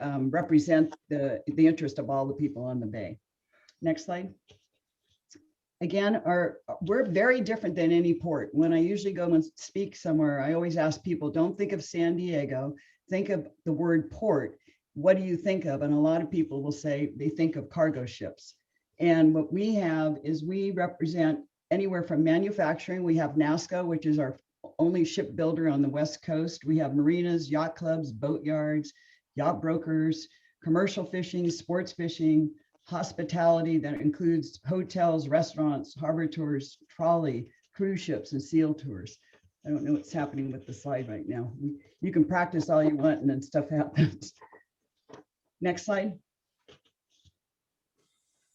represent the interest of all the people on the bay. Next slide. Again, we're very different than any port. When I usually go and speak somewhere, I always ask people, don't think of San Diego, think of the word port. What do you think of? And a lot of people will say they think of cargo ships. And what we have is we represent anywhere from manufacturing. We have NASCO, which is our only shipbuilder on the West Coast. We have marinas, yacht clubs, boat yards, yacht brokers, commercial fishing, sports fishing, hospitality that includes hotels, restaurants, harbor tours, trolley, cruise ships, and SEAL tours. I don't know what's happening with the slide right now. You can practice all you want and then stuff happens. Next slide.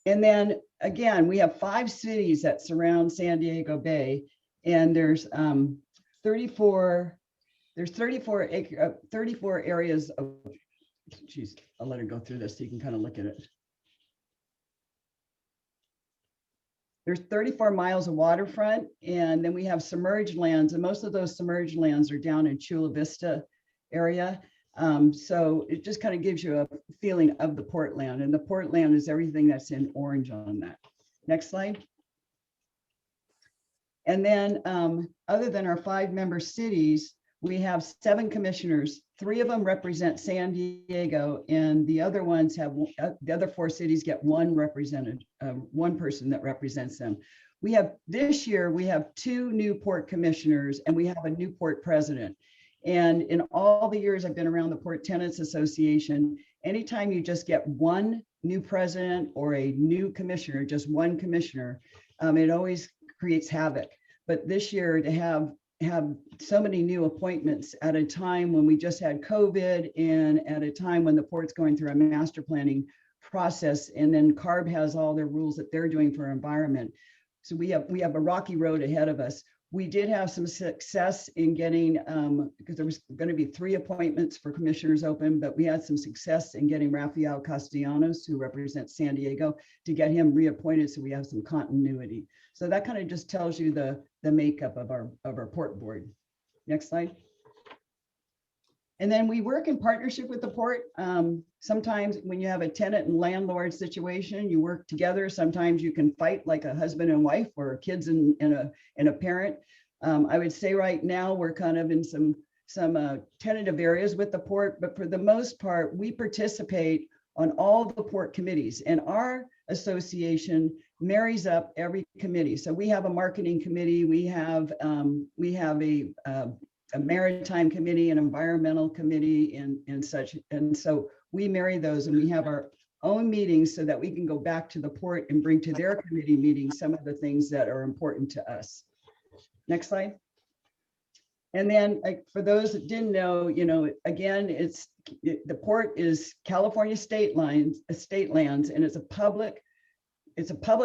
And then again, we have 5 cities that surround San Diego Bay, and there's 34 areas of, geez, I'll let her go through this so you can kind of look at it. There's 34 miles of waterfront, and then we have submerged lands, and most of those submerged lands are down in Chula Vista area. So it just kind of gives you a feeling of the port land, and the port land is everything that's in orange on that. Next slide. And then other than our 5-member cities, we have 7 commissioners. 3 of them represent San Diego, and the other ones have, the other 4 cities get one person that represents them. We have, this year, we have 2 new port commissioners, and we have a new port president. And in all the years I've been around the Port Tenants Association, anytime you just get one new president or a new commissioner, just one commissioner, it always creates havoc. But this year, to have so many new appointments at a time when we just had COVID, and at a time when the port's going through a master planning process, and then CARB has all their rules that they're doing for our environment. So we have a rocky road ahead of us. We did have some success in getting, because there was going to be 3 appointments for commissioners open, but we had some success in getting Rafael Castellanos, who represents San Diego, to get him reappointed, so we have some continuity. So that kind of just tells you the makeup of our port board. Next slide. And then we work in partnership with the port. Sometimes when you have a tenant and landlord situation, you work together. Sometimes you can fight like a husband and wife, or kids and a parent. I would say right now we're kind of in some tentative areas with the port, but for the most part, we participate on all the port committees, and our association marries up every committee. So we have a marketing committee, we have a maritime committee, an environmental committee, and such. And so we marry those, and we have our own meetings so that we can go back to the port and bring to their committee meetings some of the things that are important to us. Next slide. And then for those that didn't know, again, the port is California state lands, and it's a public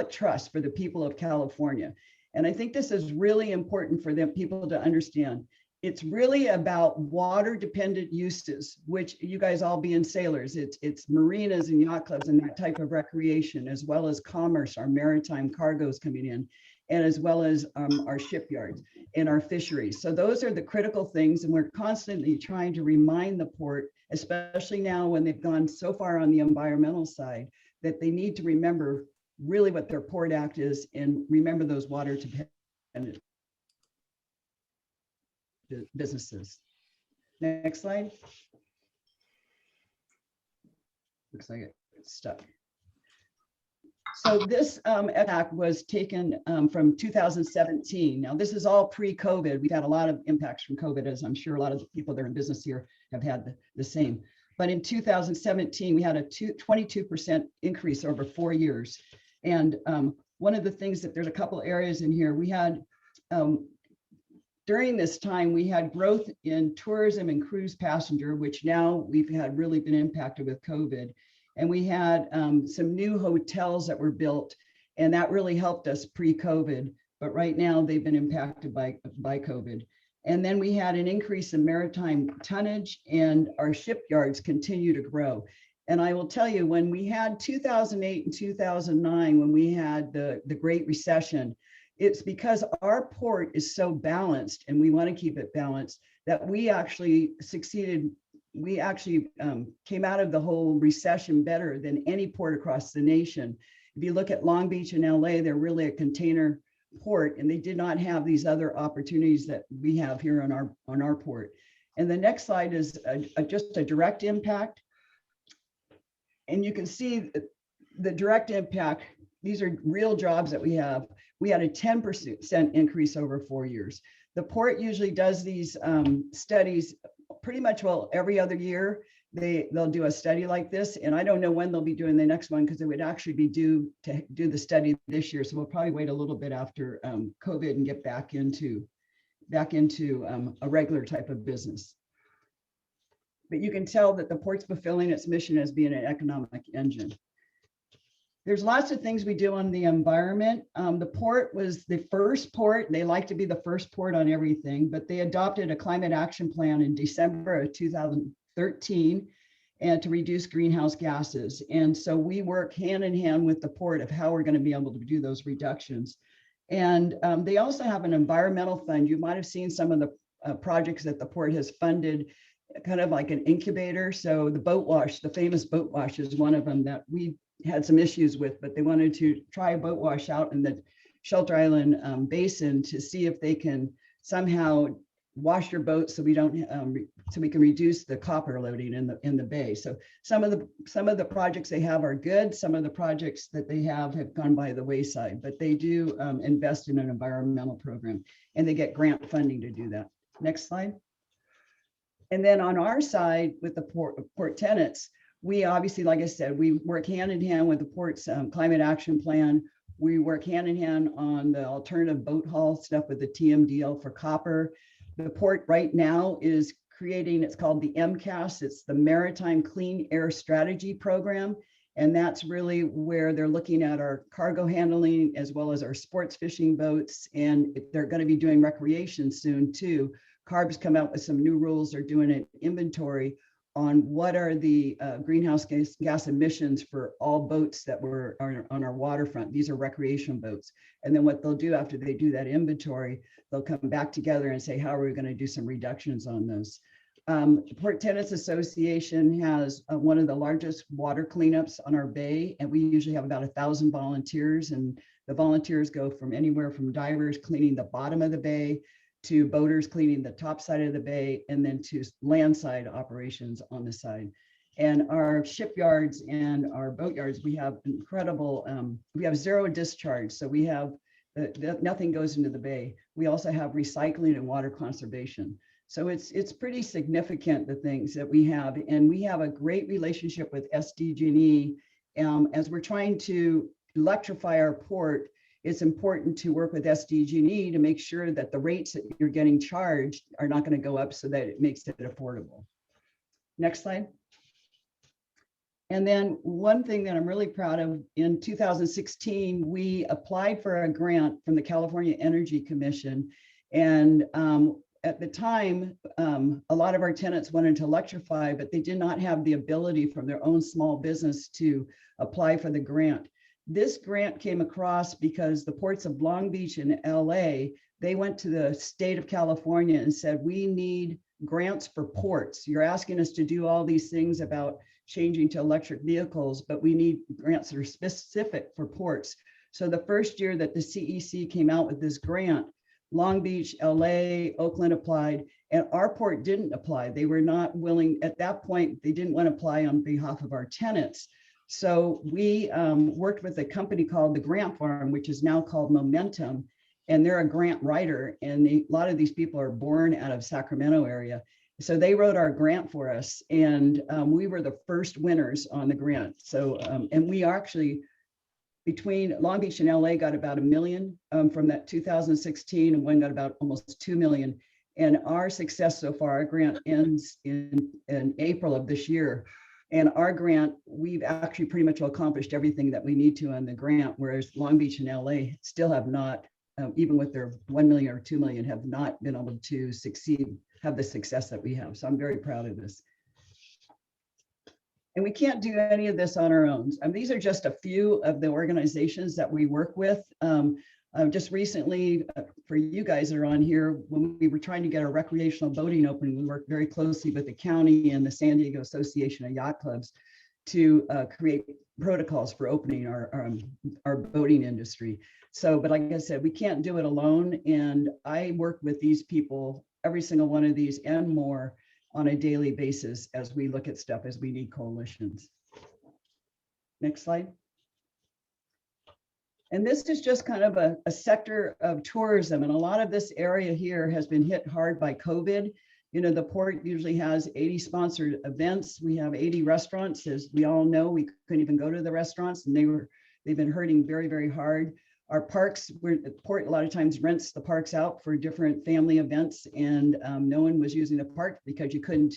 trust for the people of California. And I think this is really important for them people to understand. It's really about water dependent uses, which you guys all being sailors, it's marinas and yacht clubs and that type of recreation, as well as commerce, our maritime cargoes coming in, and as well as our shipyards and our fisheries. So those are the critical things, and we're constantly trying to remind the port, especially now when they've gone so far on the environmental side, that they need to remember really what their Port Act is, and remember those water dependent businesses. Next slide. Looks like it's stuck. So this act was taken from 2017. Now this is all pre-COVID. We've had a lot of impacts from COVID, as I'm sure a lot of the people that are in business here have had the same. But in 2017, we had a 22% increase over 4 years. And one of the things that there's a couple areas in here, we had, during this time, we had growth in tourism and cruise passenger, which now we've had really been impacted with COVID. And we had some new hotels that were built, and that really helped us pre-COVID. But right now they've been impacted by COVID. And then we had an increase in maritime tonnage, and our shipyards continue to grow. And I will tell you, when we had 2008 and 2009, when we had the Great Recession, it's because our port is so balanced, and we want to keep it balanced, that we actually succeeded we actually came out of the whole recession better than any port across the nation. If you look at Long Beach and LA, they're really a container port, and they did not have these other opportunities that we have here on our port. And the next slide is just a direct impact. And you can see the direct impact. These are real jobs that we have. We had a 10% increase over 4 years. The port usually does these studies pretty much, well, every other year. They'll do a study like this, and I don't know when they'll be doing the next one because it would actually be due to do the study this year. So we'll probably wait a little bit after COVID and get back into a regular type of business. But you can tell that the port's fulfilling its mission as being an economic engine. There's lots of things we do on the environment. The port was the first port. They like to be the first port on everything, but they adopted a climate action plan in December of 2013 and to reduce greenhouse gases. And so we work hand in hand with the port of how we're going to be able to do those reductions. And they also have an environmental fund. You might have seen some of the projects that the port has funded, kind of like an incubator. So the boat wash, the famous boat wash is one of them that we had some issues with, but they wanted to try a boat wash out in the Shelter Island basin to see if they can somehow wash your boat so we don't so we can reduce the copper loading in the bay. So some of the projects they have are good. Some of the projects that they have gone by the wayside, but they do invest in an environmental program, and they get grant funding to do that. Next slide. And then on our side with the port tenants, we obviously, like I said, we work hand in hand with the port's climate action plan. We work hand in hand on the alternative boat haul stuff with the TMDL for copper. The port right now is creating, it's called the MCAS. It's the Maritime Clean Air Strategy Program. And that's really where they're looking at our cargo handling as well as our sports fishing boats. And they're going to be doing recreation soon too. CARB's come out with some new rules. They're doing an inventory on what are the greenhouse gas emissions for all boats that were on our waterfront. These are recreation boats. And then what they'll do after they do that inventory, they'll come back together and say, how are we going to do some reductions on those? Port Tenants Association has one of the largest water cleanups on our bay, and we usually have about 1,000 volunteers, and the volunteers go from anywhere from divers cleaning the bottom of the bay to boaters cleaning the top side of the bay, and then to landside operations on the side. And our shipyards and our boatyards, we have incredible, we have zero discharge. So we have, nothing goes into the bay. We also have recycling and water conservation. So it's pretty significant, the things that we have. And we have a great relationship with SDG&E. As we're trying to electrify our port, it's important to work with SDG&E to make sure that the rates that you're getting charged are not going to go up so that it makes it affordable. Next slide. And then one thing that I'm really proud of, in 2016, we applied for a grant from the California Energy Commission. And at the time, a lot of our tenants wanted to electrify, but they did not have the ability from their own small business to apply for the grant. This grant came across because the ports of Long Beach and LA, they went to the state of California and said, we need grants for ports. You're asking us to do all these things about changing to electric vehicles, but we need grants that are specific for ports. So the first year that the CEC came out with this grant, Long Beach, LA, Oakland applied, and our port didn't apply. They were not willing, at that point, they didn't want to apply on behalf of our tenants. So we worked with a company called the Grant Farm, which is now called Momentum, and they're a grant writer. And a lot of these people are born out of Sacramento area. So they wrote our grant for us, and we were the first winners on the grant. So, and we actually, between Long Beach and LA, got about $1 million from that 2016, and one got about almost $2 million. And our success so far, our grant ends in April of this year. And our grant, we've actually pretty much accomplished everything that we need to on the grant, whereas Long Beach and LA still have not, even with their 1 million or 2 million, have not been able to succeed, have the success that we have. So I'm very proud of this. And we can't do any of this on our own. These are just a few of the organizations that we work with. Just recently, for you guys that are on here, when we were trying to get our recreational boating open, we worked very closely with the county and the San Diego Association of Yacht Clubs to create protocols for opening our boating industry. So, but like I said, we can't do it alone. And I work with these people, every single one of these and more, on a daily basis as we look at stuff, as we need coalitions. Next slide. And this is just kind of a sector of tourism. And a lot of this area here has been hit hard by COVID. You know, the port usually has 80 sponsored events. We have 80 restaurants. As we all know, we couldn't even go to the restaurants, and they've been hurting very, very hard. Our parks, the port a lot of times rents the parks out for different family events, and no one was using the park because you couldn't,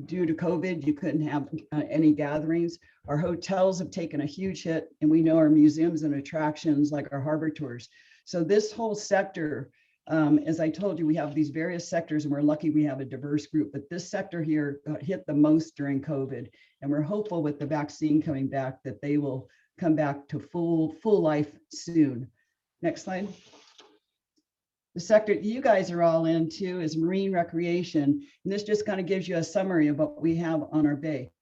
due to COVID, you couldn't have any gatherings. Our hotels have taken a huge hit, and we know our museums and attractions like our harbor tours. So this whole sector, as I told you, we have these various sectors, and we're lucky we have a diverse group, but this sector here got hit the most during COVID. And we're hopeful with the vaccine coming back that they will come back to full life soon. Next slide. The sector you guys are all into is marine recreation. And this just kind of gives you a summary of what we have on our bay.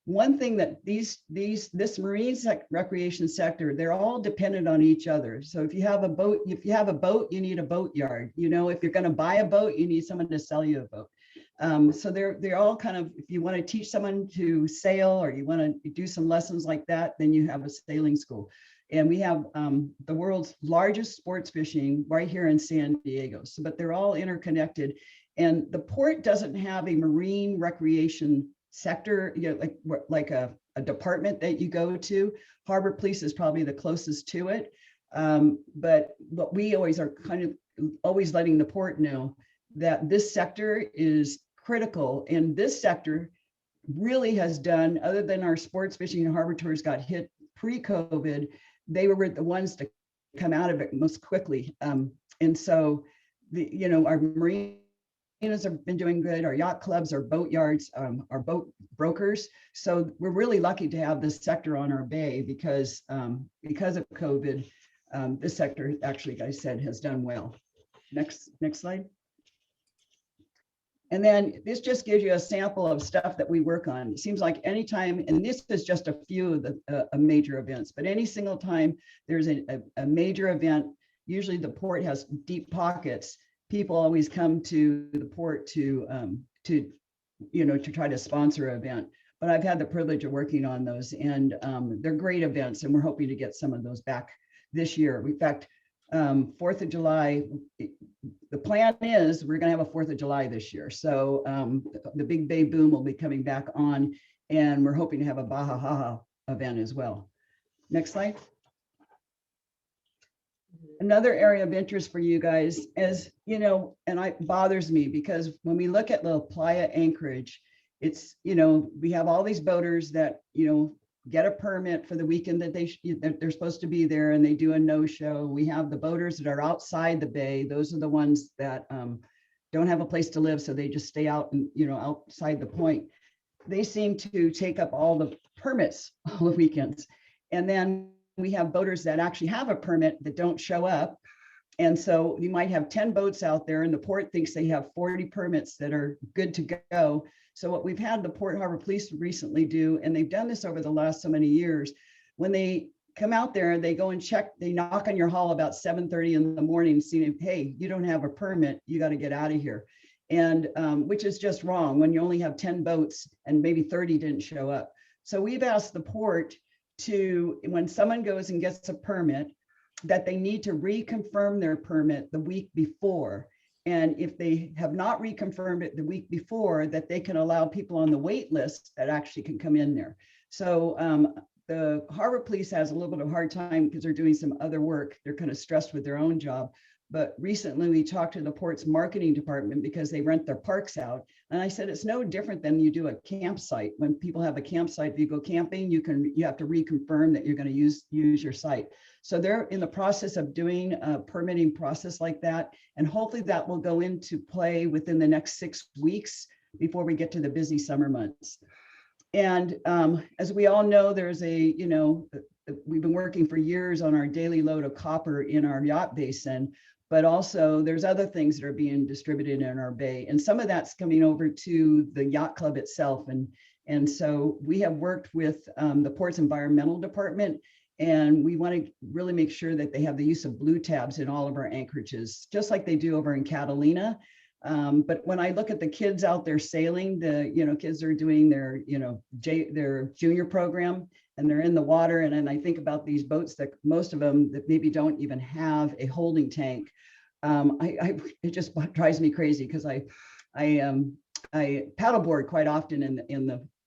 One thing that this marine recreation sector, they're all dependent on each other. So if you have a boat, you need a boat yard. You know, if you're going to buy a boat, you need someone to sell you a boat. So they're all kind of, if you want to teach someone to sail or you want to do some lessons like that, then you have a sailing school. And we have the world's largest sports fishing right here in San Diego. So, but they're all interconnected. And the port doesn't have a marine recreation sector, you know, like a department that you go to. Harbor Police is probably the closest to it. But what we always are kind of always letting the port know that this sector is critical. And this sector really has done, other than our sports fishing and harbor tours got hit pre-COVID, they were the ones to come out of it most quickly. And so, our marinas have been doing good. Our yacht clubs, our boat yards, our boat brokers. So we're really lucky to have this sector on our bay because of COVID, this sector actually, like I said, has done well. Next slide. And then this just gives you a sample of stuff that we work on. It seems like anytime, and this is just a few of the major events, but any single time there's a major event, usually the port has deep pockets. People always come to the port to try to sponsor an event. But I've had the privilege of working on those, and they're great events, and we're hoping to get some of those back this year. In fact, 4th of July, the plan is we're going to have a 4th of July this year. So the Big Bay Boom will be coming back on, and we're hoping to have a Baja Haha event as well. Next slide. Another area of interest for you guys is, and it bothers me because when we look at the Playa Anchorage, it's, we have all these boaters that, get a permit for the weekend that they're supposed to be there, and they do a no-show. We have the boaters that are outside the bay. Those are the ones that don't have a place to live, so they just stay out and outside the point. They seem to take up all the permits all the weekends. And then we have boaters that actually have a permit that don't show up. And so you might have 10 boats out there, and the port thinks they have 40 permits that are good to go. So what we've had the Port Harbor Police recently do, and they've done this over the last so many years, when they come out there, they go and check, they knock on your hall about 7:30 in the morning, saying, hey, you don't have a permit, you got to get out of here. And which is just wrong when you only have 10 boats and maybe 30 didn't show up. So we've asked the port to, when someone goes and gets a permit, that they need to reconfirm their permit the week before. And if they have not reconfirmed it the week before, that they can allow people on the wait list that actually can come in there. So the Harbor Police has a little bit of a hard time because they're doing some other work. They're kind of stressed with their own job. But recently we talked to the port's marketing department because they rent their parks out. And I said, it's no different than you do a campsite. When people have a campsite, if you go camping, you have to reconfirm that you're going to use your site. So they're in the process of doing a permitting process like that. And hopefully that will go into play within the next 6 weeks before we get to the busy summer months. And as we all know, there's a, we've been working for years on our daily load of copper in our yacht basin, but also there's other things that are being distributed in our bay. And some of that's coming over to the yacht club itself. And so we have worked with the port's environmental department, and we want to really make sure that they have the use of blue tabs in all of our anchorages, just like they do over in Catalina. But when I look at the kids out there sailing, the kids are doing their their junior program, and they're in the water. And then I think about these boats that most of them that maybe don't even have a holding tank. It just drives me crazy, because I paddleboard quite often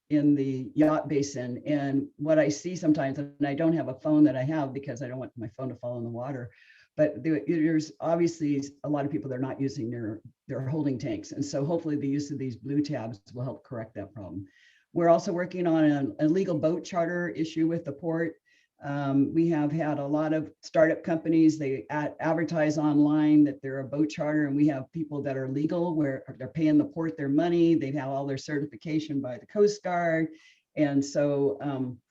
in the yacht basin, and what I see sometimes, and I don't have a phone that I have because I don't want my phone to fall in the water, but there's obviously a lot of people that are not using their holding tanks, and so hopefully the use of these blue tabs will help correct that problem. We're also working on an illegal boat charter issue with the port. We have had a lot of startup companies, they advertise online that they're a boat charter, and we have people that are legal where they're paying the port their money, they have all their certification by the Coast Guard. And so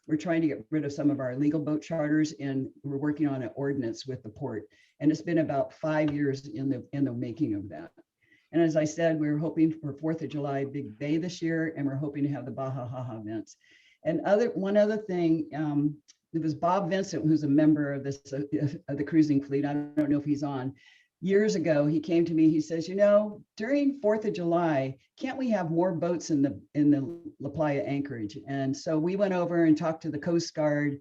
we're trying to get rid of some of our illegal boat charters, and we're working on an ordinance with the port. And it's been about 5 years in the making of that. And as I said, we're hoping for 4th of July Big Bay this year, and we're hoping to have the Baja Haha events. And one other thing, it was Bob Vincent, who's a member of this of the cruising fleet. I don't know if he's on. Years ago, he came to me. He says, during 4th of July, can't we have more boats in the La Playa anchorage? And so we went over and talked to the Coast Guard,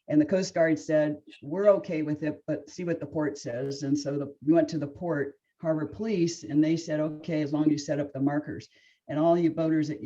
and the Coast Guard said, we're okay with it, but see what the port says. And so we went to the port, Harbor Police, and they said, okay, as long as you set up the markers. And all you boaters that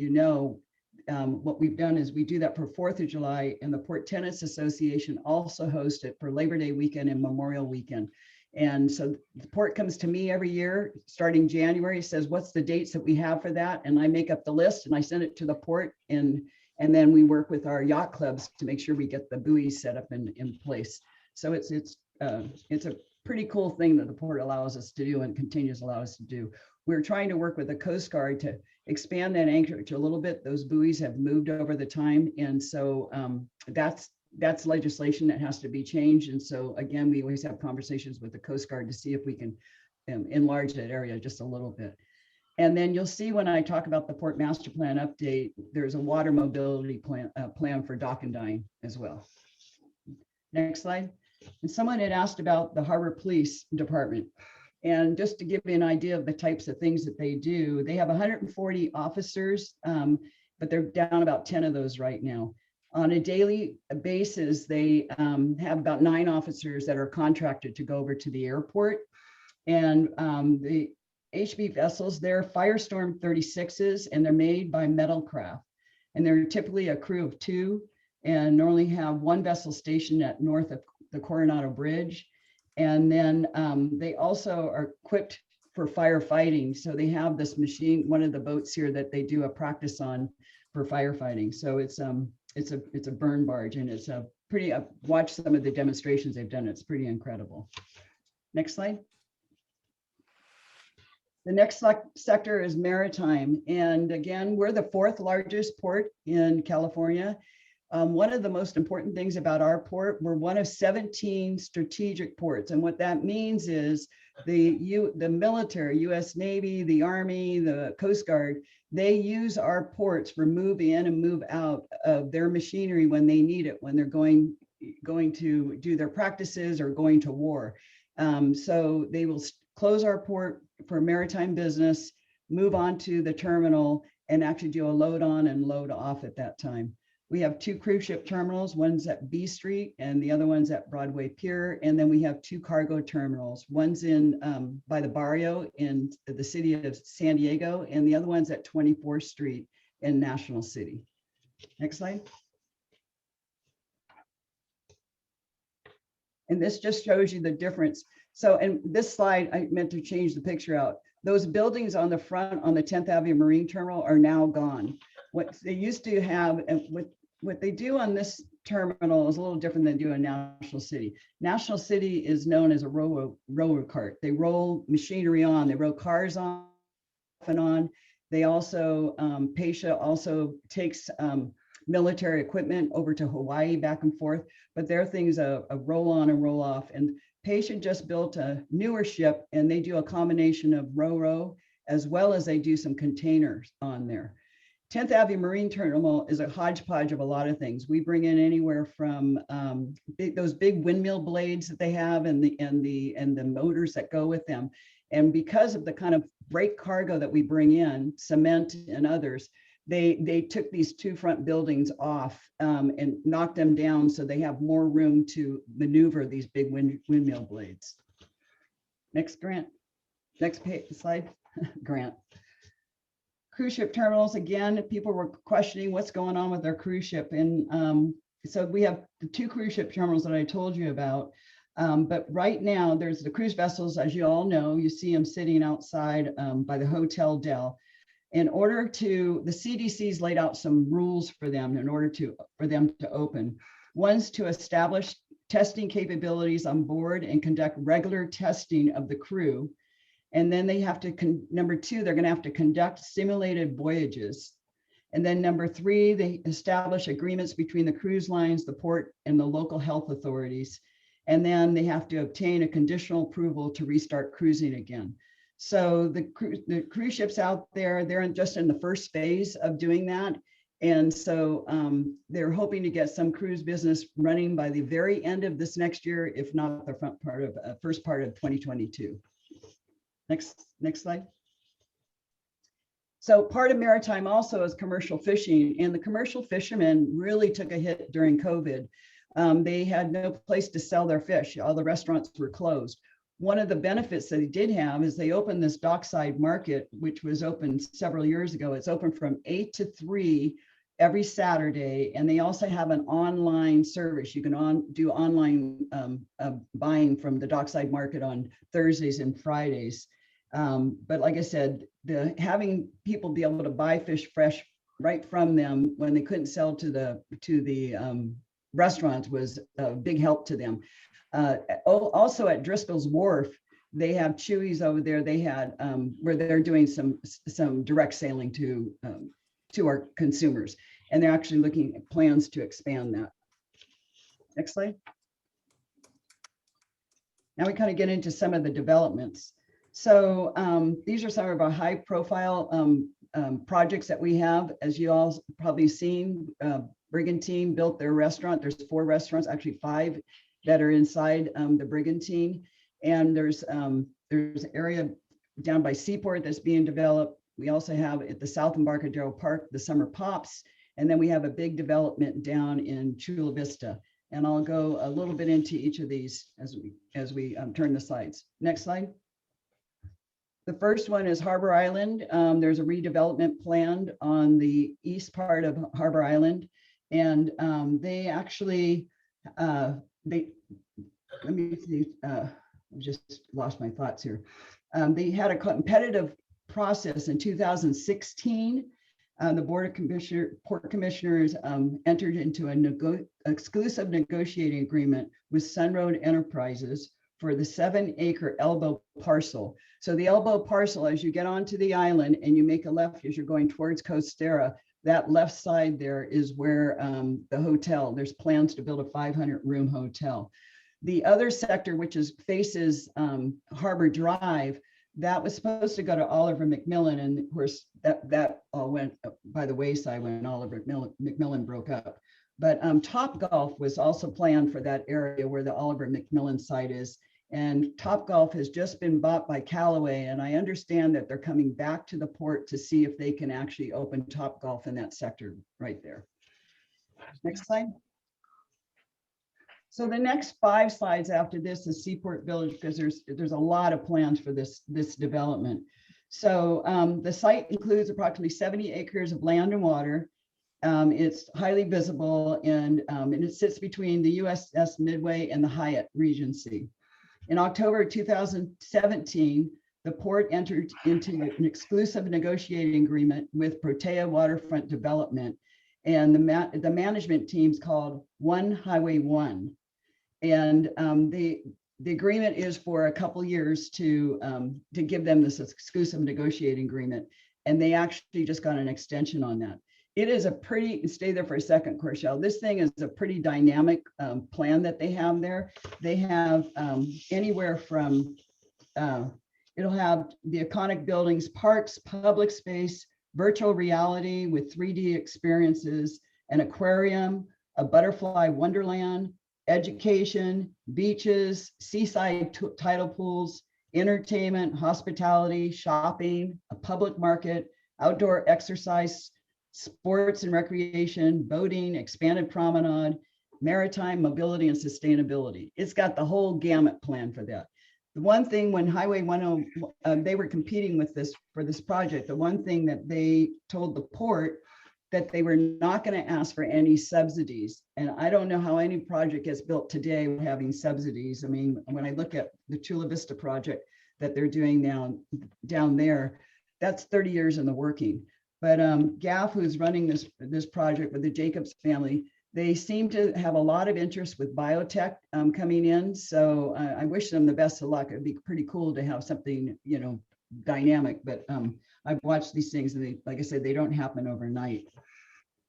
what we've done is we do that for 4th of July, and the Port Tenants Association also hosts it for Labor Day weekend and Memorial weekend. And so the port comes to me every year, starting January, says, what's the dates that we have for that? And I make up the list and I send it to the port, and then we work with our yacht clubs to make sure we get the buoys set up in place. So it's a pretty cool thing that the port allows us to do and continues to allow us to do. We're trying to work with the Coast Guard to expand that anchorage a little bit. Those buoys have moved over the time. And so that's legislation that has to be changed. And so again, we always have conversations with the Coast Guard to see if we can enlarge that area just a little bit. And then you'll see when I talk about the Port Master Plan update, there's a water mobility plan for dock and dine as well. Next slide. And someone had asked about the Harbor Police Department. And just to give you an idea of the types of things that they do, they have 140 officers, but they're down about 10 of those right now. On a daily basis, they have about 9 officers that are contracted to go over to the airport. And the HB vessels, they're Firestorm 36s, and they're made by Metalcraft. And they're typically a crew of 2, and normally have 1 vessel stationed at north of the Coronado Bridge. And then they also are equipped for firefighting. So they have this machine, one of the boats here that they do a practice on for firefighting. So it's a burn barge, and it's a pretty, watch some of the demonstrations they've done. It's pretty incredible. Next slide. The next sector is maritime. And again, we're the 4th largest port in California. One of the most important things about our port, we're one of 17 strategic ports. And what that means is the military, US Navy, the Army, the Coast Guard, they use our ports for move in and move out of their machinery when they need it, when they're going to do their practices or going to war. So they will close our port for maritime business, move on to the terminal, and actually do a load on and load off at that time. We have 2 cruise ship terminals, one's at B Street and the other one's at Broadway Pier. And then we have 2 cargo terminals. One's in by the Barrio in the city of San Diego, and the other one's at 24th Street in National City. Next slide. And this just shows you the difference. So, and this slide, I meant to change the picture out. Those buildings on the front on the 10th Avenue Marine Terminal are now gone. What they used to have, and what they do on this terminal is a little different than doing National City. National City is known as a roller cart. They roll machinery on, they roll cars on and on. They also, Pasha also takes military equipment over to Hawaii back and forth, but their thing's a roll on and roll off. And Patient just built a newer ship, and they do a combination of ro-ro as well as they do some containers on there. 10th Avenue Marine Terminal is a hodgepodge of a lot of things. We bring in anywhere from those big windmill blades that they have and the motors that go with them. And because of the kind of break cargo that we bring in, cement and others, they took these two front buildings off and knocked them down so they have more room to maneuver these big windmill blades. Next, Grant. Next page, slide, Grant. Cruise ship terminals, again, people were questioning what's going on with our cruise ship. And so we have the 2 cruise ship terminals that I told you about. But right now there's the cruise vessels, as you all know, you see them sitting outside by the Hotel Del. In order to, the CDC's laid out some rules for them in order for them to open. One's to establish testing capabilities on board and conduct regular testing of the crew. And then they have to, number 2, they're going to have to conduct simulated voyages. And then number 3, they establish agreements between the cruise lines, the port, and the local health authorities. And then they have to obtain a conditional approval to restart cruising again. So the cruise ships out there, they're just in the first phase of doing that. And so they're hoping to get some cruise business running by the very end of this next year, if not the first part of 2022. Next slide. So part of maritime also is commercial fishing, and the commercial fishermen really took a hit during COVID. They had no place to sell their fish. All the restaurants were closed. One of the benefits that they did have is they opened this Dockside market, which was open several years ago. It's open from 8 to 3 every Saturday. And they also have an online service. You can do online buying from the Dockside market on Thursdays and Fridays. But like I said, having people be able to buy fish fresh right from them when they couldn't sell to the restaurants was a big help to them. Also at Driscoll's Wharf, they have Chewy's over there. They had where they're doing some direct sailing to our consumers, and they're actually looking at plans to expand that. Next slide. Now we kind of get into some of the developments. So these are some of our high profile projects that we have. As you all probably seen, Brigantine built their restaurant. There's 4 restaurants, actually 5 that are inside the Brigantine. And there's an area down by Seaport that's being developed. We also have at the South Embarcadero Park, the Summer Pops. And then we have a big development down in Chula Vista. And I'll go a little bit into each of these as we turn the slides. Next slide. The first one is Harbor Island. There's a redevelopment planned on the east part of Harbor Island. And they actually, let me see, I just lost my thoughts here. They had a competitive process in 2016. The Board of Port Commissioners entered into an exclusive negotiating agreement with Sunroad Enterprises for the 7-acre elbow parcel. So the elbow parcel, as you get onto the island and you make a left as you're going towards Costera, that left side there is where the hotel, there's plans to build a 500-room hotel. The other sector, which faces Harbor Drive, that was supposed to go to Oliver McMillan, and of course that all went by the wayside when Oliver McMillan broke up. But Topgolf was also planned for that area where the Oliver McMillan site is. And Topgolf has just been bought by Callaway, and I understand that they're coming back to the port to see if they can actually open Topgolf in that sector right there. Next slide. So the next 5 slides after this is Seaport Village, because there's a lot of plans for this development. So the site includes approximately 70 acres of land and water. It's highly visible, and it sits between the USS Midway and the Hyatt Regency. In October 2017, the port entered into an exclusive negotiating agreement with Protea Waterfront Development, and the management team's called One Highway One. And the agreement is for a couple years to give them this exclusive negotiating agreement, and they actually just got an extension on that. it is a pretty, stay there for a second, Corshell. This thing is a pretty dynamic plan that they have there. They have anywhere from, it'll have the iconic buildings, parks, public space, virtual reality with 3D experiences, an aquarium, a butterfly wonderland, education, beaches, seaside tidal pools, entertainment, hospitality, shopping, a public market, outdoor exercise, sports and recreation, boating, expanded promenade, maritime mobility and sustainability. It's got the whole gamut plan for that. The one thing when Highway 10, they were competing with this for this project, the one thing that they told the port that they were not going to ask for any subsidies. And I don't know how any project gets built today with having subsidies. I mean, when I look at the Chula Vista project that they're doing now down there, that's 30 years in the working. But Gaff, who's running this project with the Jacobs family, they seem to have a lot of interest with biotech coming in. So I wish them the best of luck. It'd be pretty cool to have something, you know, dynamic. But I've watched these things, and they, like I said, they don't happen overnight.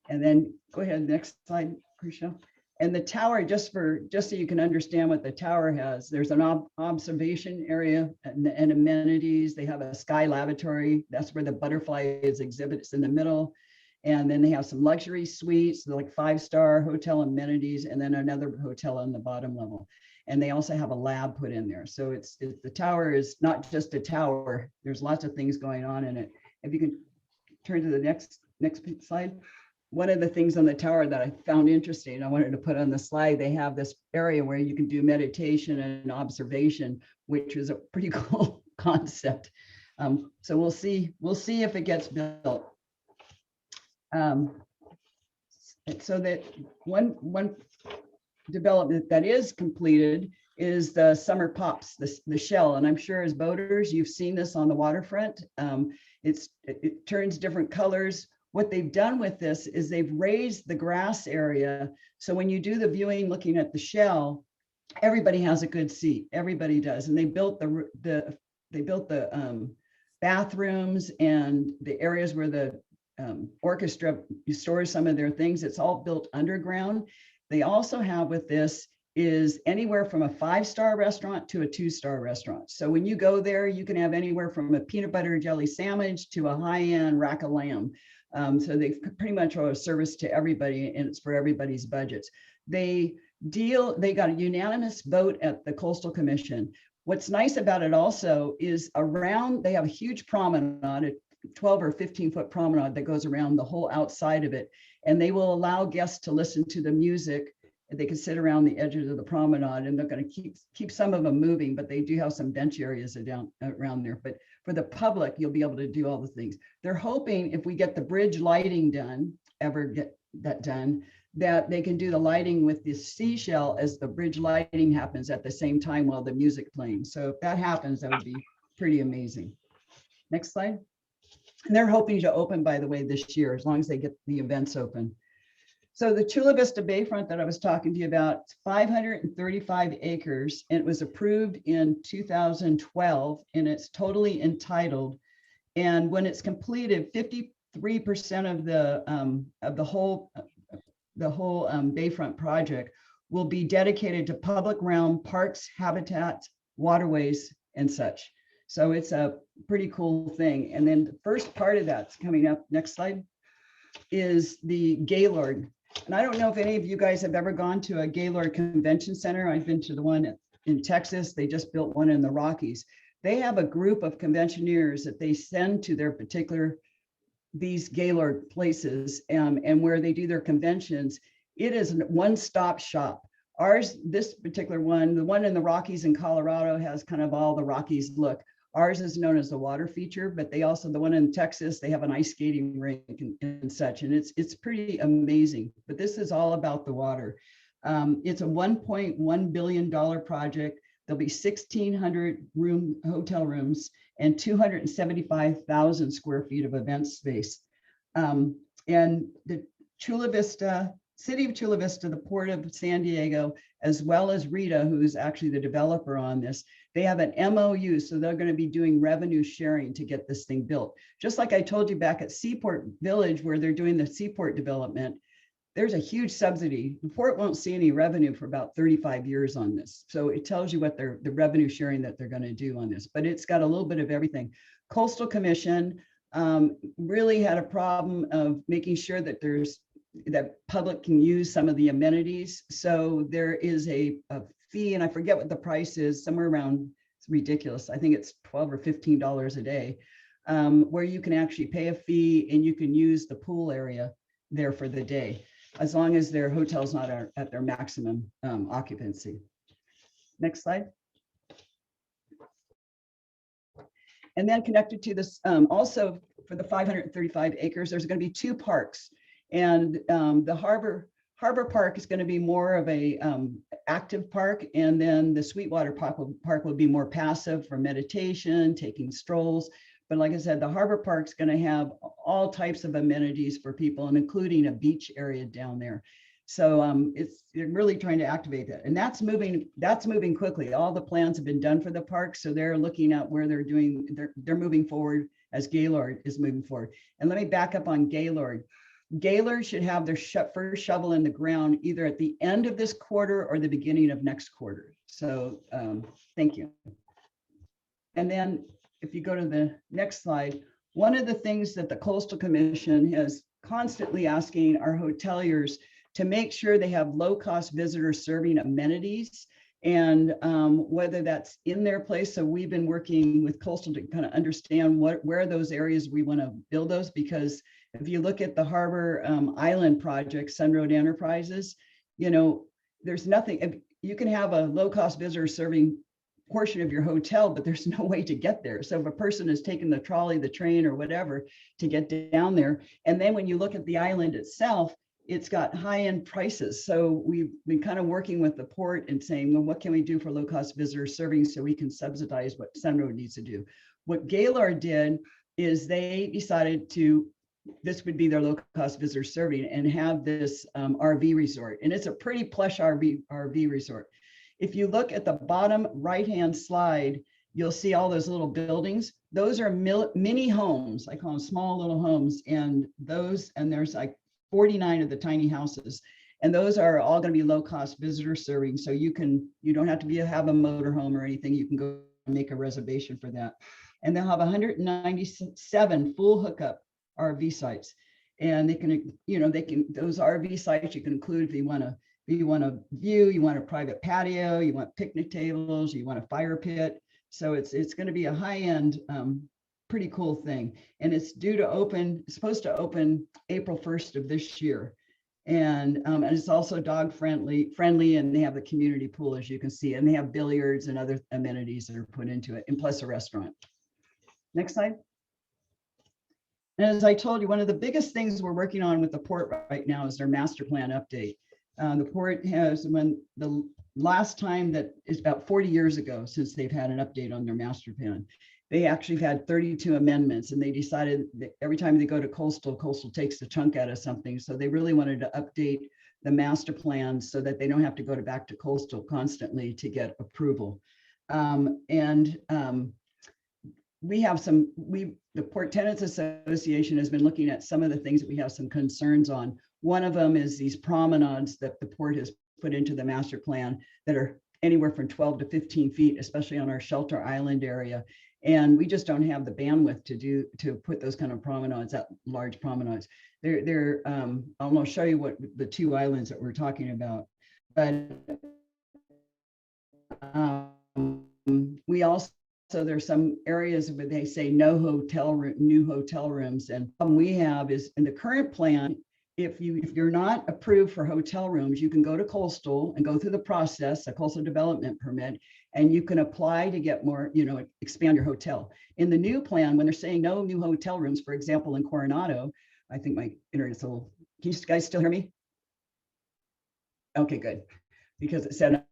And then go ahead, next slide, Chriselle. And the tower, just so you can understand what the tower has, there's an observation area and amenities. They have a sky lavatory. That's where the butterfly is exhibit. It's in the middle. And then they have some luxury suites, like 5-star hotel amenities, and then another hotel on the bottom level. And they also have a lab put in there. So it's the tower is not just a tower. There's lots of things going on in it. If you can turn to the next slide. One of the things on the tower that I found interesting, I wanted to put on the slide, they have this area where you can do meditation and observation, which is a pretty cool concept. So we'll see if it gets built. So that one development that is completed is the Summer Pops, the shell. And I'm sure as boaters, you've seen this on the waterfront. It turns different colors. What they've done with this is they've raised the grass area. So when you do the viewing, looking at the shell, everybody has a good seat. Everybody does. And they built the bathrooms and the areas where the orchestra stores some of their things. It's all built underground. They also have with this is anywhere from a 5-star restaurant to a 2-star restaurant. So when you go there, you can have anywhere from a peanut butter jelly sandwich to a high-end rack of lamb. So they pretty much are a service to everybody, and it's for everybody's budgets. They got a unanimous vote at the Coastal Commission. What's nice about it also is they have a huge promenade, a 12 or 15-foot promenade that goes around the whole outside of it. And they will allow guests to listen to the music. They can sit around the edges of the promenade, and they're going to keep some of them moving, but they do have some bench areas around there. But for the public, you'll be able to do all the things. They're hoping if we get the bridge lighting done, that they can do the lighting with the seashell as the bridge lighting happens at the same time while the music playing. So if that happens, that would be pretty amazing. Next slide. And they're hoping to open, by the way, this year, as long as they get the events open. So the Chula Vista Bayfront that I was talking to you about, it's 535 acres, and it was approved in 2012, and it's totally entitled. And when it's completed, 53% of the whole Bayfront project will be dedicated to public realm, parks, habitats, waterways, and such. So it's a pretty cool thing. And then the first part of that's coming up, next slide, is the Gaylord. And I don't know if any of you guys have ever gone to a Gaylord Convention Center. I've been to the one in Texas. They just built one in the Rockies. They have a group of conventioneers that they send to their these Gaylord places and where they do their conventions. It is a one-stop shop. Ours, this particular one, the one in the Rockies in Colorado has kind of all the Rockies look. Ours is known as the water feature, but they also, the one in Texas, they have an ice skating rink and such, and it's pretty amazing. But this is all about the water. It's a $1.1 billion project. There'll be 1,600 hotel rooms and 275,000 square feet of event space. And the Chula Vista City of Chula Vista, the Port of San Diego, as well as Rita, who's actually the developer on this, they have an MOU, so they're going to be doing revenue sharing to get this thing built. Just like I told you back at Seaport Village, where they're doing the Seaport development, there's a huge subsidy. The port won't see any revenue for about 35 years on this. So it tells you what the revenue sharing that they're going to do on this, but it's got a little bit of everything. Coastal Commission really had a problem of making sure that that public can use some of the amenities. So there is a fee, and I forget what the price is, somewhere around, it's ridiculous. I think it's $12 or $15 a day, where you can actually pay a fee and you can use the pool area there for the day, as long as their hotel's not at their maximum occupancy. Next slide. And then connected to this, also for the 535 acres, there's going to be 2 parks. And the Harbor Park is going to be more of a active park, and then the Sweetwater Park will be more passive for meditation, taking strolls. But like I said, the Harbor Park's going to have all types of amenities for people, and including a beach area down there. So they're really trying to activate that, and that's moving quickly. All the plans have been done for the park, so they're looking at where they're moving forward as Gaylord is moving forward. And let me back up on Gaylord. Gaylord should have their first shovel in the ground either at the end of this quarter or the beginning of next quarter. So thank you. And then if you go to the next slide, one of the things that the Coastal Commission is constantly asking our hoteliers to make sure they have low-cost visitor serving amenities, and whether that's in their place. So we've been working with Coastal to kind of understand where those areas we want to build those, because if you look at the Harbor Island project, Sunroad Enterprises, there's nothing. You can have a low-cost visitor serving portion of your hotel, but there's no way to get there. So if a person is taking the trolley, the train, or whatever to get down there, and then when you look at the island itself, it's got high-end prices. So we've been kind of working with the port and saying, well, what can we do for low-cost visitor serving so we can subsidize what Sunroad needs to do? What Gaylord did is they decided this would be their low-cost visitor serving and have this RV resort. And it's a pretty plush RV resort. If you look at the bottom right-hand slide, you'll see all those little buildings. Those are mini homes. I call them small little homes. And there's like 49 of the tiny houses. And those are all going to be low-cost visitor serving. So you don't have to have a motorhome or anything. You can go make a reservation for that. And they'll have 197 full hookup RV sites. And those RV sites you can include if you want to view, you want a private patio, you want picnic tables, you want a fire pit. So it's going to be a high-end, pretty cool thing. And it's supposed to open April 1st of this year. And it's also dog friendly, and they have the community pool, as you can see, and they have billiards and other amenities that are put into it, and plus a restaurant. Next slide. And as I told you, one of the biggest things we're working on with the port right now is their master plan update. The port has, when the last time that is about 40 years ago since they've had an update on their master plan, they actually had 32 amendments, and they decided that every time they go to Coastal takes a chunk out of something. So they really wanted to update the master plan so that they don't have to go back to Coastal constantly to get approval. The Port Tenants Association has been looking at some of the things that we have some concerns on. One of them is these promenades that the port has put into the master plan that are anywhere from 12 to 15 feet, especially on our shelter island area. And we just don't have the bandwidth to put those kind of promenades, that large promenades. I'll show you what the 2 islands that we're talking about. But we also, so there's some areas where they say no new hotel rooms. And the problem we have is in the current plan, if you're not approved for hotel rooms, you can go to Coastal and go through the process, a coastal development permit, and you can apply to get more, expand your hotel. In the new plan, when they're saying no new hotel rooms, for example, in Coronado, I think my internet's a little, can you guys still hear me? Okay, good. Because it said,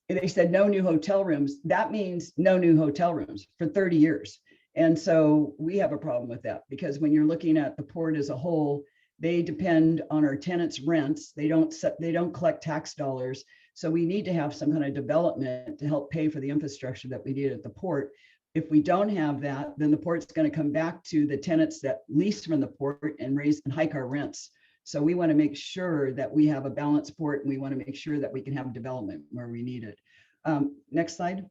they said no new hotel rooms. That means no new hotel rooms for 30 years. And so we have a problem with that, because when you're looking at the port as a whole, they depend on our tenants' rents. They don't collect tax dollars. So we need to have some kind of development to help pay for the infrastructure that we need at the port. If we don't have that, then the port's going to come back to the tenants that lease from the port and raise and hike our rents. So we want to make sure that we have a balanced port, and we want to make sure that we can have development where we need it. Next slide.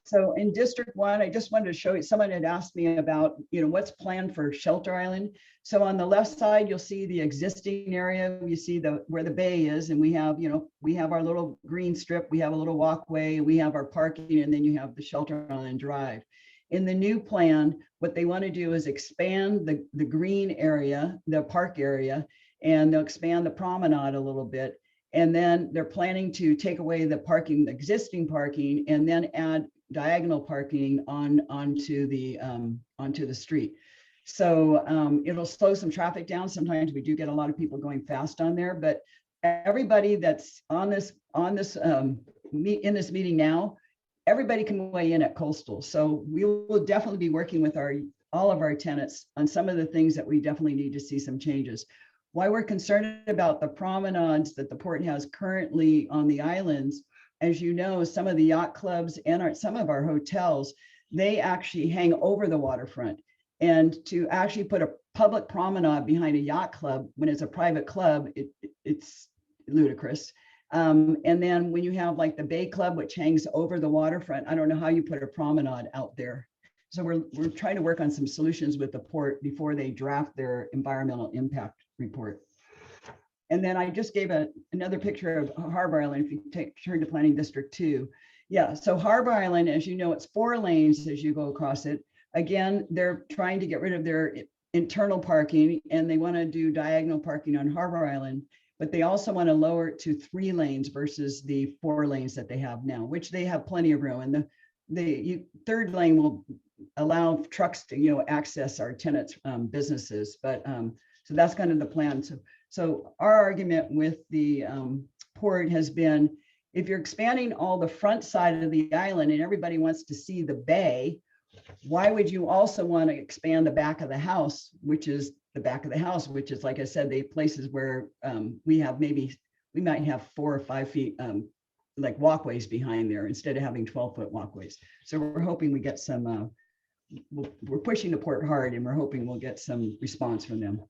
So in District 1, I just wanted to show you, someone had asked me about, what's planned for Shelter Island. So on the left side, you'll see the existing area. You see where the bay is, and we have, we have our little green strip, we have a little walkway, we have our parking, and then you have the Shelter Island Drive. In the new plan, what they want to do is expand the green area, the park area, and they'll expand the promenade a little bit. And then they're planning to take away the parking, the existing parking, and then add diagonal parking onto the street. So it'll slow some traffic down. Sometimes we do get a lot of people going fast on there, but everybody that's in this meeting now, everybody can weigh in at Coastal. So we will definitely be working with all of our tenants on some of the things that we definitely need to see some changes. Why we're concerned about the promenades that the port has currently on the islands, as you know, some of the yacht clubs and some of our hotels, they actually hang over the waterfront. And to actually put a public promenade behind a yacht club when it's a private club, it's ludicrous. And then when you have like the Bay Club, which hangs over the waterfront, I don't know how you put a promenade out there. So we're trying to work on some solutions with the port before they draft their environmental impact report. And then I just gave another picture of Harbor Island. If you turn to Planning District 2. Yeah, so Harbor Island, as you know, it's 4 lanes as you go across it. Again, they're trying to get rid of their internal parking, and they want to do diagonal parking on Harbor Island, but they also want to lower it to 3 lanes versus the 4 lanes that they have now, which they have plenty of room. And the third lane will allow trucks to access our tenants' businesses. But so that's kind of the plan. So our argument with the port has been, if you're expanding all the front side of the island and everybody wants to see the bay, why would you also want to expand the back of the house, which is the back of the house, which is, like I said, the places where we might have 4 or 5 feet like walkways behind there instead of having 12-foot walkways. So we're hoping we get some, we're pushing the port hard, and we're hoping we'll get some response from them.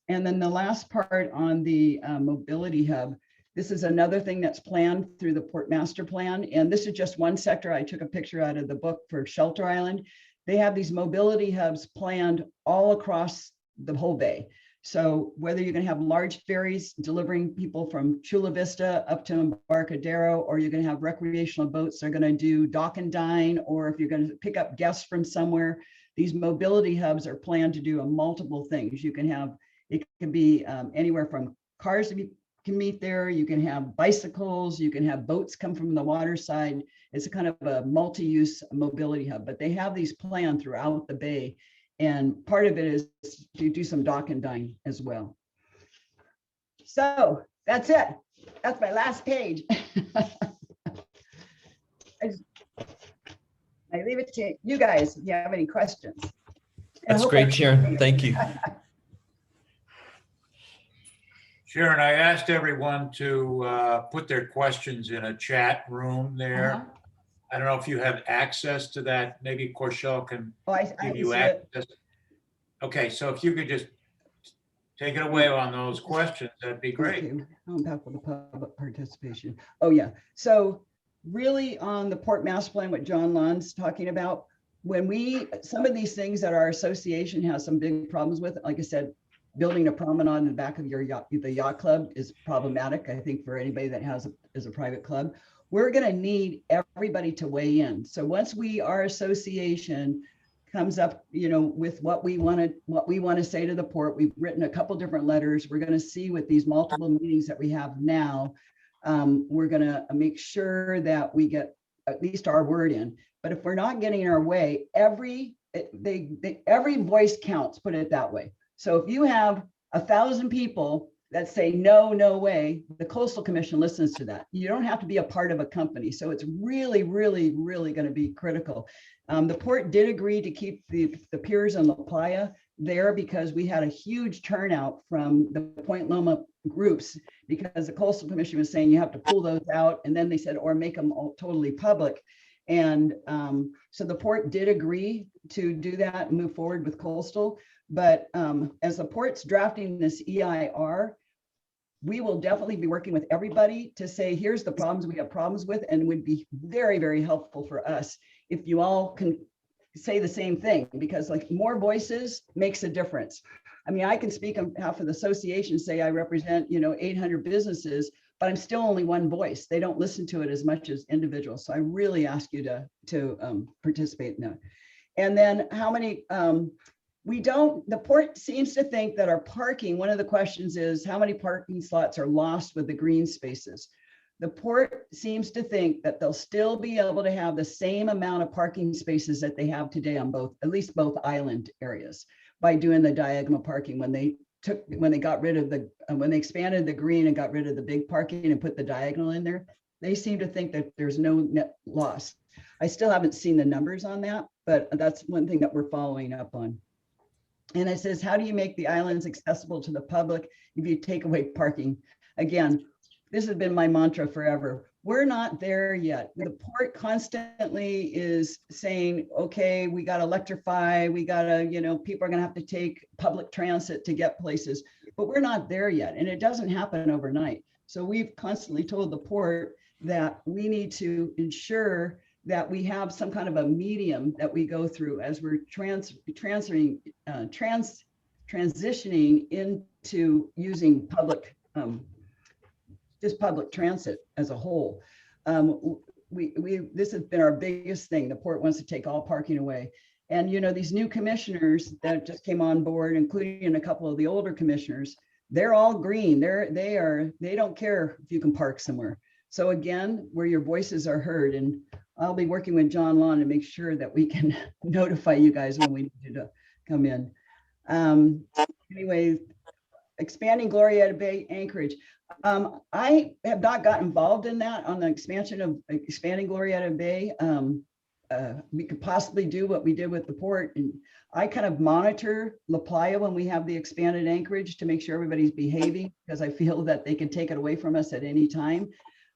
And then the last part on the mobility hub, this is another thing that's planned through the Port Master Plan. And this is just one sector. I took a picture out of the book for Shelter Island. They have these mobility hubs planned all across the whole bay. So whether you're going to have large ferries delivering people from Chula Vista up to Embarcadero, or you're going to have recreational boats that are going to do dock and dine, or if you're going to pick up guests from somewhere, these mobility hubs are planned to do multiple things. You can have, it can be anywhere from cars that you can meet there, you can have bicycles, you can have boats come from the water side. It's a kind of a multi-use mobility hub, but they have these planned throughout the bay. And part of it is to do some dock and dine as well. So that's it. That's my last page. I leave it to you guys if you have any questions. That's great, Sharon. Thank you. Sharon, I asked everyone to put their questions in a chat room there. I don't know if you have access to that. Maybe Corshell can give you access. Okay, so if you could just take it away on those questions, that'd be great. Okay. Back with the public participation. Oh yeah. So really on the Port Master Plan, what John Lon's talking about, some of these things that our association has some big problems with, like I said, building a promenade in the back of your yacht, the yacht club, is problematic, I think, for anybody that is a private club. We're going to need everybody to weigh in. So once our association comes up, with what we want to say to the port, we've written a couple different letters. We're going to see with these multiple meetings that we have now, we're going to make sure that we get at least our word in. But if we're not getting our way, every voice counts, put it that way. So if you have 1,000 people that say, no, no way, the Coastal Commission listens to that. You don't have to be a part of a company. So it's really, really, really going to be critical. The port did agree to keep the piers on the Playa. there because we had a huge turnout from the Point Loma groups, because the Coastal Commission was saying you have to pull those out, and then they said, or make them all totally public. And so the port did agree to do that and move forward with coastal. But as the port's drafting this EIR, we will definitely be working with everybody to say, here's the problems we have problems with, and it would be very, very helpful for us if you all can say the same thing, because like more voices makes a difference. I mean, I can speak on behalf of the association, say I represent, 800 businesses, but I'm still only one voice. They don't listen to it as much as individuals. So I really ask you to participate in that. And then how many, the port seems to think that our parking, one of the questions is how many parking slots are lost with the green spaces? The port seems to think that they'll still be able to have the same amount of parking spaces that they have today on at least both island areas by doing the diagonal parking. When they expanded the green and got rid of the big parking and put the diagonal in there, they seem to think that there's no net loss. I still haven't seen the numbers on that, but that's one thing that we're following up on. And it says, how do you make the islands accessible to the public if you take away parking? Again, this has been my mantra forever. We're not there yet. The port constantly is saying, okay, we got to electrify. We got to, people are going to have to take public transit to get places, but we're not there yet. And it doesn't happen overnight. So we've constantly told the port that we need to ensure that we have some kind of a medium that we go through as we're transitioning into using public, just public transit as a whole. This has been our biggest thing. The port wants to take all parking away. And, these new commissioners that just came on board, including a couple of the older commissioners, they're all green. They don't care if you can park somewhere. So again, where your voices are heard, and I'll be working with John Lawn to make sure that we can notify you guys when we need to come in. Anyway, expanding Glorieta Bay anchorage. I have not got involved in that on the expansion of expanding Glorieta Bay. We could possibly do what we did with the port, and I kind of monitor La Playa when we have the expanded anchorage to make sure everybody's behaving, because I feel that they can take it away from us at any time.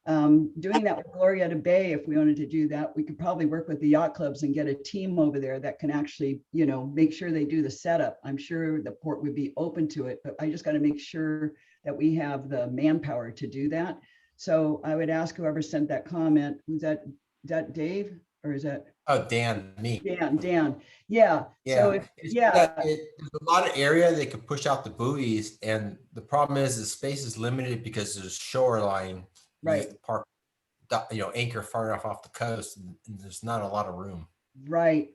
Doing that with Glorieta Bay, if we wanted to do that, we could probably work with the yacht clubs and get a team over there that can actually, make sure they do the setup. I'm sure the port would be open to it, but I just got to make sure that we have the manpower to do that. So I would ask whoever sent that comment, is that Dave or is that? Oh, Dan, me. Dan. Yeah. So there's a lot of area they could push out the buoys, and the problem is the space is limited because there's shoreline. Right. Park, anchor far enough off the coast, and there's not a lot of room. Right.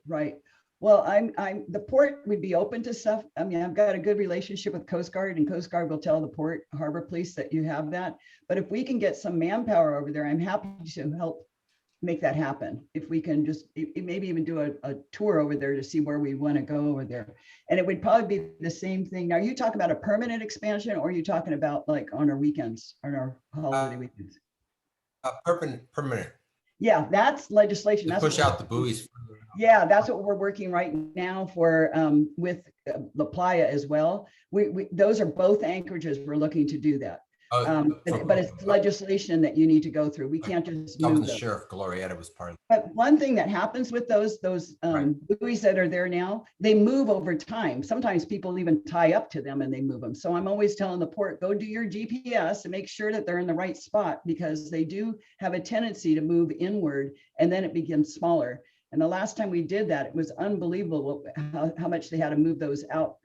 Well, the port would be open to stuff. I mean, I've got a good relationship with Coast Guard, and Coast Guard will tell the port harbor police that you have that. But if we can get some manpower over there, I'm happy to help make that happen. If we can just maybe even do a tour over there to see where we want to go over there. And it would probably be the same thing. Now, are you talking about a permanent expansion, or are you talking about like on our weekends, on our holiday weekends? Permanent. Yeah, that's legislation. That's push out the buoys. Yeah, that's what we're working right now for with La Playa as well. Those are both anchorages. We're looking to do that. But it's legislation that you need to go through. We can't just move the sheriff Glorieta was part of it. But one thing that happens with those buoys that are there now, they move over time. Sometimes people even tie up to them and they move them. So I'm always telling the port, go do your GPS and make sure that they're in the right spot, because they do have a tendency to move inward and then it becomes smaller. And the last time we did that, it was unbelievable how much they had to move those out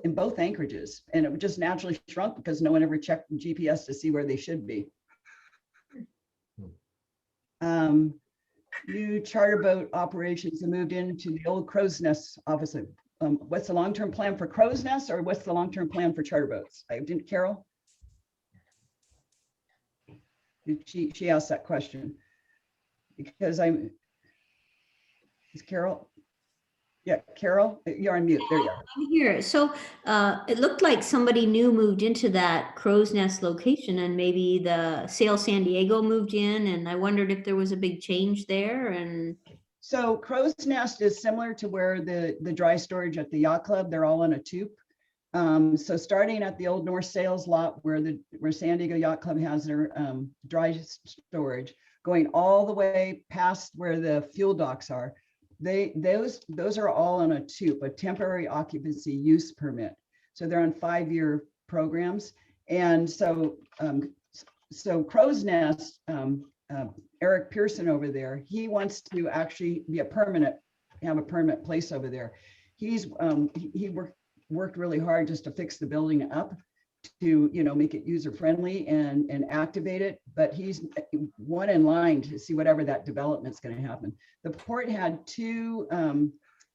in both anchorages. And it just naturally shrunk because no one ever checked GPS to see where they should be. New charter boat operations have moved into the old Crow's Nest office. What's the long-term plan for Crow's Nest, or what's the long-term plan for charter boats? Carol? She asked that question because is Carol? Yeah, Carol, you're on mute. There you are. I'm here. So it looked like somebody new moved into that Crow's Nest location, and maybe the Sail San Diego moved in, and I wondered if there was a big change there. And So Crow's Nest is similar to where the dry storage at the yacht club, they're all on a tube. So starting at the Old North Sales lot where San Diego Yacht Club has their dry storage, going all the way past where the fuel docks are, those are all on a tube, a temporary occupancy use permit. So they're on 5-year programs. And so Crow's Nest, Eric Pearson over there, he wants to actually be have a permanent place over there. He worked really hard just to fix the building up to, make it user friendly and activate it. But he's one in line to see whatever that development's going to happen. The port had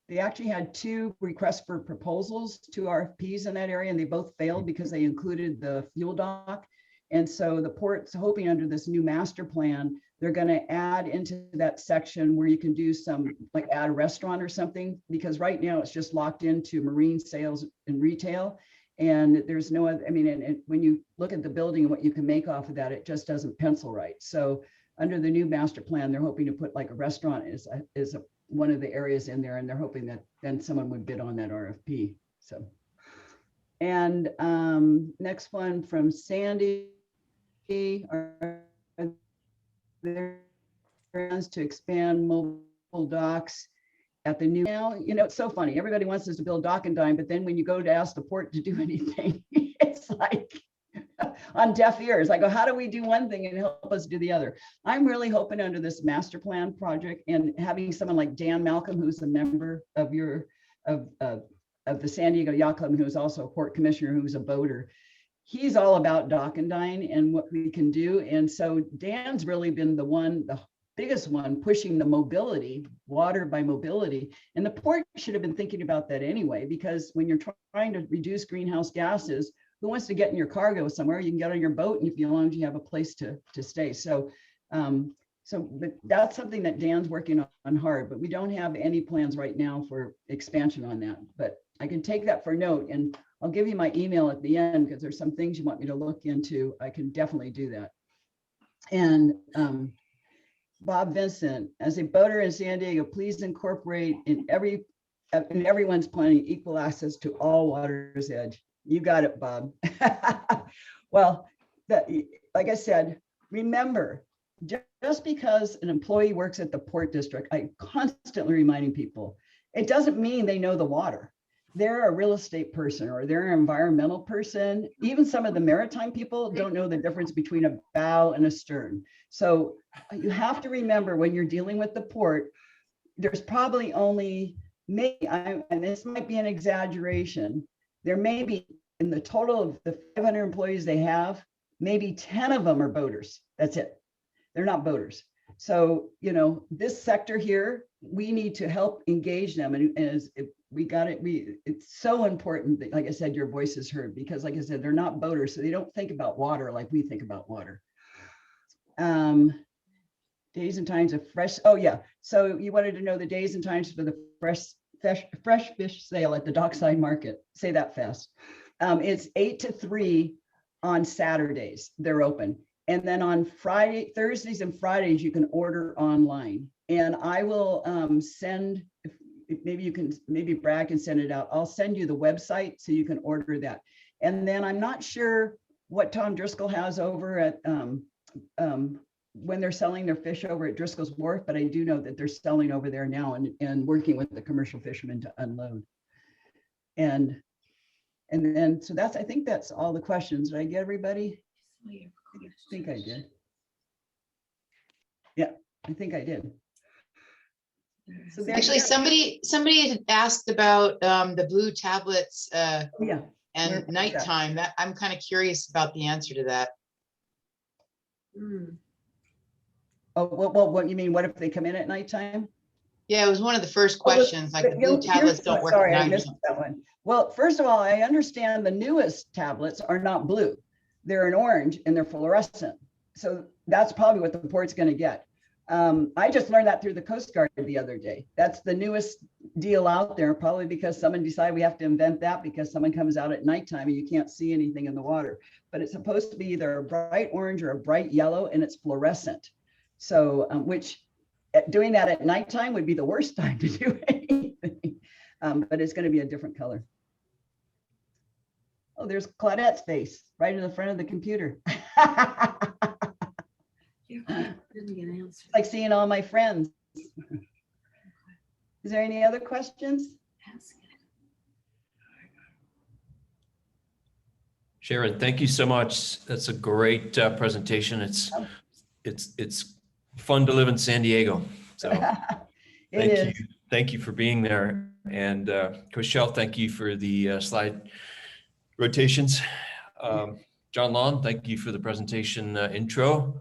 they actually had 2 requests for proposals, 2 RFPs in that area, and they both failed because they included the fuel dock. And so the port's hoping under this new master plan, they're going to add into that section where you can do some, like add a restaurant or something, because right now it's just locked into marine sales and retail. And there's no other, and when you look at the building and what you can make off of that, it just doesn't pencil right. So under the new master plan, they're hoping to put like a restaurant is one of the areas in there, and they're hoping that then someone would bid on that RFP. So, and next one from Sandy. Are there plans to expand mobile docks at the new? Now, it's so funny. Everybody wants us to build dock and dine, but then when you go to ask the port to do anything, it's like on deaf ears. I go, how do we do one thing and help us do the other? I'm really hoping under this master plan project and having someone like Dan Malcolm, who's a member of the San Diego Yacht Club, who's also a port commissioner, who's a boater. He's all about dock and dine and what we can do. And so Dan's really been the biggest one pushing the mobility, water by mobility. And the port should have been thinking about that anyway, because when you're trying to reduce greenhouse gases, who wants to get in your cargo somewhere? You can get on your boat, and as long as you have a place to stay. So, but that's something that Dan's working on hard, but we don't have any plans right now for expansion on that. But I can take that for note, and I'll give you my email at the end because there's some things you want me to look into. I can definitely do that. And Bob Vincent, as a boater in San Diego, please incorporate in everyone's planning equal access to all water's edge. You got it, Bob. Well, like I said, remember, just because an employee works at the port district, I'm constantly reminding people, it doesn't mean they know the water. They're a real estate person or they're an environmental person. Even some of the maritime people don't know the difference between a bow and a stern. So you have to remember when you're dealing with the port, there's probably only, and this might be an exaggeration, there may be in the total of the 500 employees they have, maybe 10 of them are boaters. That's it. They're not boaters. So, this sector here, we need to help engage them. And it's so important that, like I said, your voice is heard, because like I said, they're not boaters. So they don't think about water like we think about water. Days and times of fresh. Oh yeah. So you wanted to know the days and times for the fresh fish sale at the Dockside Market. Say that fast. It's 8 to 3 on Saturdays. They're open. And then on Thursdays and Fridays, you can order online. And I will send, maybe Brad can send it out. I'll send you the website so you can order that. And then I'm not sure what Tom Driscoll has over at when they're selling their fish over at Driscoll's Wharf, but I do know that they're selling over there now and working with the commercial fishermen to unload. And then, so I think that's all the questions. Did I get everybody? I think I did. Yeah, I think I did. So actually, somebody had asked about the blue tablets and nighttime. That I'm kind of curious about the answer to that. Oh, well, what you mean? What if they come in at nighttime? Yeah, it was one of the first questions. Like the blue tablets don't work at night. I missed that one. Well, first of all, I understand the newest tablets are not blue. They're an orange and they're fluorescent. So that's probably what the port's going to get. I just learned that through the Coast Guard the other day. That's the newest deal out there, probably because someone decided we have to invent that because someone comes out at nighttime and you can't see anything in the water. But it's supposed to be either a bright orange or a bright yellow, and it's fluorescent. So, which doing that at nighttime would be the worst time to do anything. But it's going to be a different color. Oh, there's Claudette's face right in the front of the computer. Like seeing all my friends. Is there any other questions? Sharon, thank you so much. That's a great presentation. It's fun to live in San Diego. So It is. Thank you for being there. And Coachelle, thank you for the slide rotations. John Long, thank you for the presentation intro.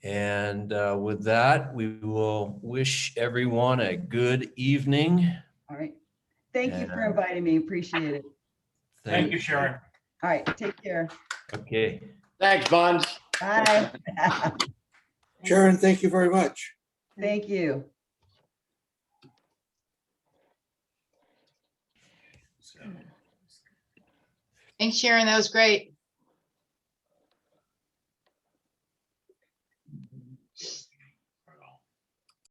And with that, we will wish everyone a good evening. All right. Thank you for inviting me. Appreciate it. Thank you, Sharon. All right. Take care. Okay. Thanks, Bonds. Bye. Sharon, thank you very much. Thank you. Thanks, Sharon. That was great.